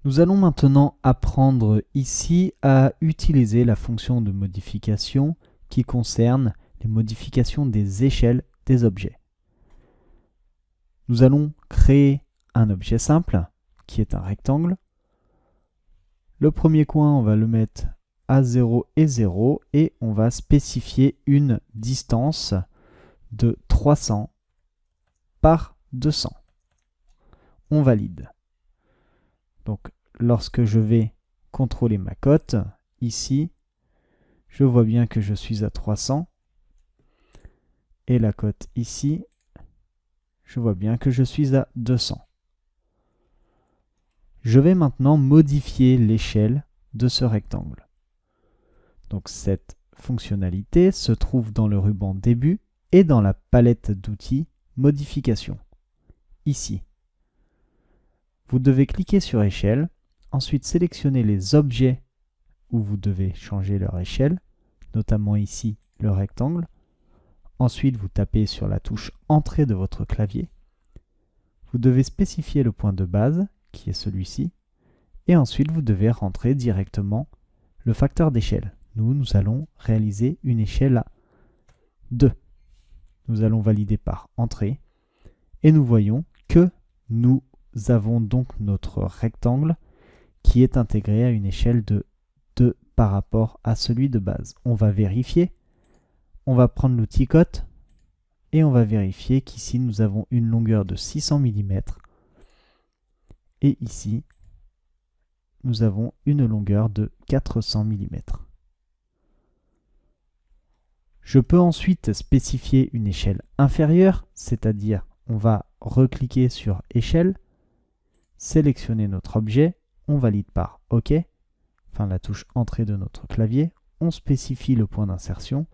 Nous allons maintenant apprendre ici à utiliser la fonction de modification qui concerne les modifications des échelles des objets. Nous allons créer un objet simple qui est un rectangle. Le premier coin, on va le mettre à 0 et 0 et on va spécifier une distance de 300 par 200. On valide. Donc, lorsque je vais contrôler ma cote, ici, je vois bien que je suis à 300. Et la cote ici, je vois bien que je suis à 200. Je vais maintenant modifier l'échelle de ce rectangle. Donc, cette fonctionnalité se trouve dans le ruban Début et dans la palette d'outils Modification, ici. Vous devez cliquer sur Échelle, ensuite sélectionner les objets où vous devez changer leur échelle, notamment ici le rectangle. Ensuite, vous tapez sur la touche Entrée de votre clavier. Vous devez spécifier le point de base, qui est celui-ci, et ensuite vous devez rentrer directement le facteur d'échelle. Nous allons réaliser une échelle à 2. Nous allons valider par Entrée, et nous voyons que nous avons donc notre rectangle qui est intégré à une échelle de 2 par rapport à celui de base. On va vérifier, on va prendre l'outil cote et on va vérifier qu'ici nous avons une longueur de 600 mm et ici nous avons une longueur de 400 mm. Je peux ensuite spécifier une échelle inférieure, c'est-à-dire on va recliquer sur Échelle, sélectionner notre objet, on valide par OK, enfin la touche Entrée de notre clavier, on spécifie le point d'insertion,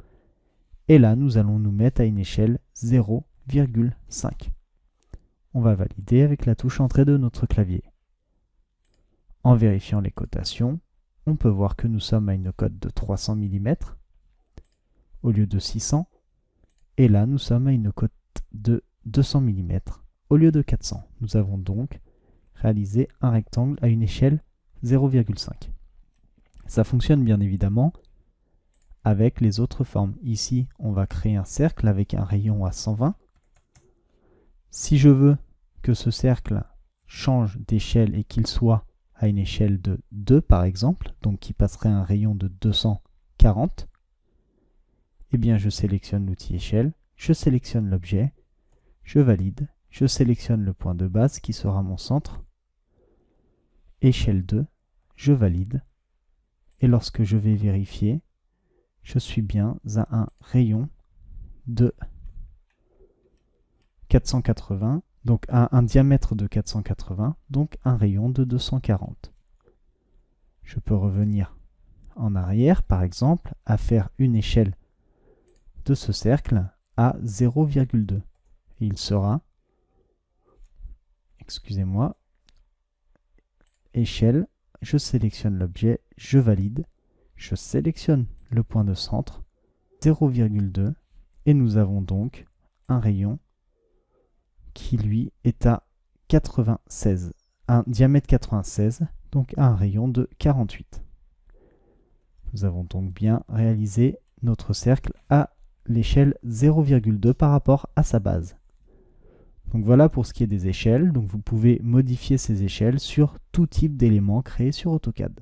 et là nous allons nous mettre à une échelle 0,5. On va valider avec la touche Entrée de notre clavier. En vérifiant les cotations, on peut voir que nous sommes à une cote de 300 mm au lieu de 600, et là nous sommes à une cote de 200 mm au lieu de 400. Nous avons donc réalisé un rectangle à une échelle 0,5. Ça fonctionne bien évidemment avec les autres formes. Ici, on va créer un cercle avec un rayon à 120. Si je veux que ce cercle change d'échelle et qu'il soit à une échelle de 2 par exemple, donc qui passerait un rayon de 240, eh bien je sélectionne l'outil échelle, je sélectionne l'objet, je valide, je sélectionne le point de base qui sera mon centre, échelle 2, je valide, et lorsque je vais vérifier, je suis bien à un rayon de 480, donc à un diamètre de 480, donc un rayon de 240. Je peux revenir en arrière, par exemple, à faire une échelle de ce cercle à 0,2. Et il sera, excusez-moi, échelle, je sélectionne l'objet, je valide, je sélectionne le point de centre, 0,2, et nous avons donc un rayon qui lui est à 96, un diamètre 96, donc à un rayon de 48. Nous avons donc bien réalisé notre cercle à l'échelle 0,2 par rapport à sa base. Donc voilà pour ce qui est des échelles. Donc vous pouvez modifier ces échelles sur tout type d'éléments créés sur AutoCAD.